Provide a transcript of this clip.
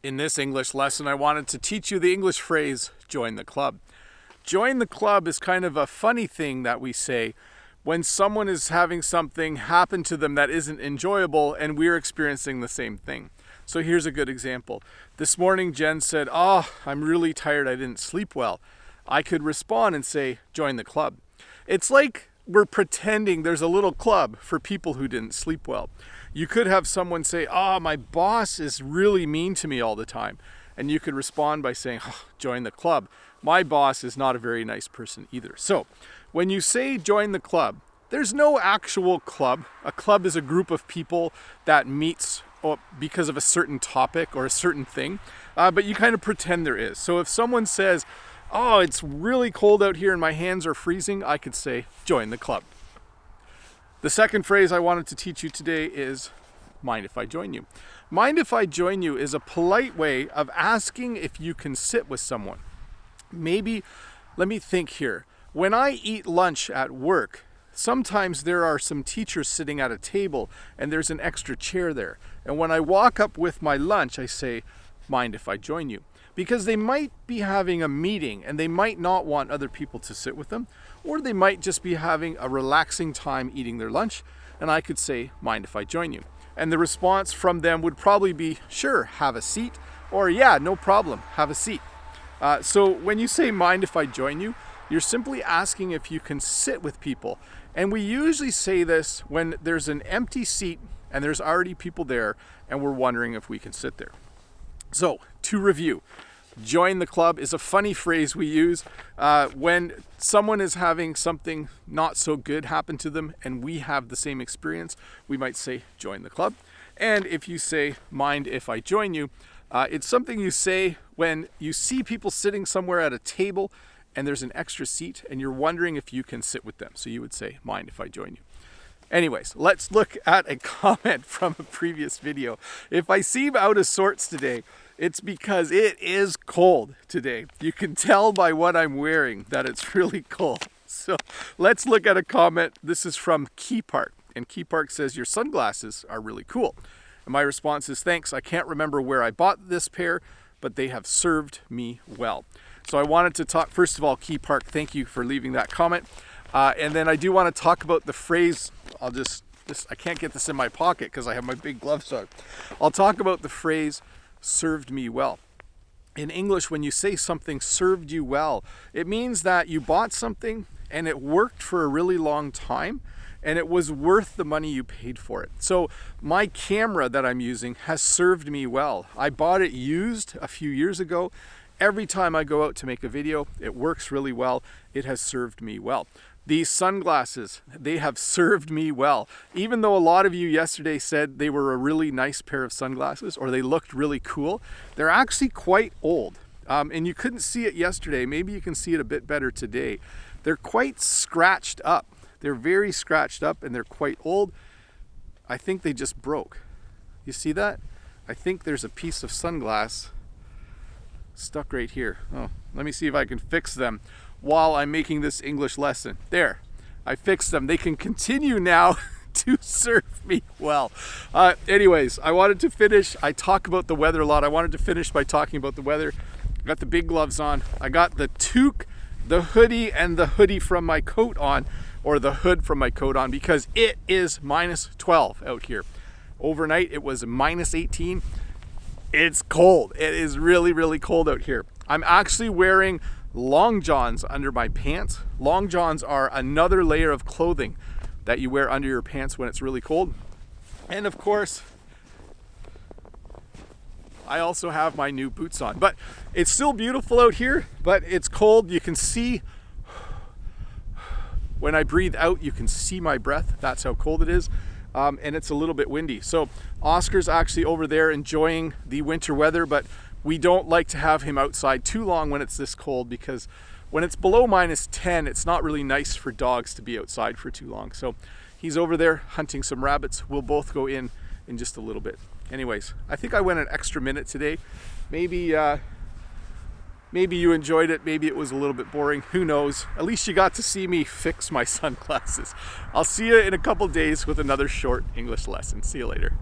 In this English lesson, I wanted to teach you the English phrase, join the club. Join the club is kind of a funny thing that we say when someone is having something happen to them that isn't enjoyable and we're experiencing the same thing. So here's a good example. This morning, Jen said, I'm really tired, I didn't sleep well. I could respond and say, join the club. It's like we're pretending there's a little club for people who didn't sleep well. You could have someone say, my boss is really mean to me all the time. And you could respond by saying, join the club. My boss is not a very nice person either. So when you say join the club, there's no actual club. A club is a group of people that meets because of a certain topic or a certain thing, but you kind of pretend there is. So if someone says, it's really cold out here and my hands are freezing, I could say, join the club. The second phrase I wanted to teach you today is, mind if I join you? Mind if I join you is a polite way of asking if you can sit with someone. Maybe, let me think here. When I eat lunch at work, sometimes there are some teachers sitting at a table and there's an extra chair there. And when I walk up with my lunch, I say, mind if I join you? Because they might be having a meeting and they might not want other people to sit with them, or they might just be having a relaxing time eating their lunch, and I could say, mind if I join you? And the response from them would probably be, sure, have a seat, or yeah, no problem, have a seat. So when you say mind if I join you, you're simply asking if you can sit with people. And we usually say this when there's an empty seat and there's already people there and we're wondering if we can sit there. So, to review, join the club is a funny phrase we use when someone is having something not so good happen to them and we have the same experience. We might say, join the club. And if you say, mind if I join you, it's something you say when you see people sitting somewhere at a table and there's an extra seat and you're wondering if you can sit with them. So you would say, mind if I join you? Anyways, let's look at a comment from a previous video. If I seem out of sorts today, it's because it is cold today. You can tell by what I'm wearing that it's really cold. So let's look at a comment. This is from Key Park. And Key Park says, your sunglasses are really cool. And my response is, thanks. I can't remember where I bought this pair, but they have served me well. So I wanted to talk, first of all, Key Park, thank you for leaving that comment. And then I do want to talk about the phrase, I can't get this in my pocket because I have my big gloves on. I'll talk about the phrase, served me well. In English, when you say something served you well, it means that you bought something and it worked for a really long time and it was worth the money you paid for it. So my camera that I'm using has served me well. I bought it used a few years ago. Every time I go out to make a video, it works really well. It has served me well. These sunglasses, they have served me well. Even though a lot of you yesterday said they were a really nice pair of sunglasses or they looked really cool, they're actually quite old. And you couldn't see it yesterday. Maybe you can see it a bit better today. They're quite scratched up. They're very scratched up and they're quite old. I think they just broke. You see that? I think there's a piece of sunglass stuck right here. Let me see if I can fix them while I'm making this English lesson. There, I fixed them. They can continue now to serve me well. Anyways, I wanted to finish. I talk about the weather a lot. I wanted to finish by talking about the weather. I got the big gloves on. I got the toque, the hoodie, and the hoodie from my coat on, or the hood from my coat on, because it is minus 12 out here. Overnight, it was minus 18. It's cold. It is really, really cold out here. I'm actually wearing long johns under my pants. Long johns are another layer of clothing that you wear under your pants when it's really cold. And of course, I also have my new boots on. But it's still beautiful out here, but it's cold. You can see when I breathe out, you can see my breath. That's how cold it is. And it's a little bit windy. So Oscar's actually over there enjoying the winter weather, but we don't like to have him outside too long when it's this cold, because when it's below minus 10, it's not really nice for dogs to be outside for too long. So he's over there hunting some rabbits. We'll both go in just a little bit. Anyways, I think I went an extra minute today. Maybe you enjoyed it. Maybe it was a little bit boring. Who knows? At least you got to see me fix my sunglasses. I'll see you in a couple days with another short English lesson. See you later.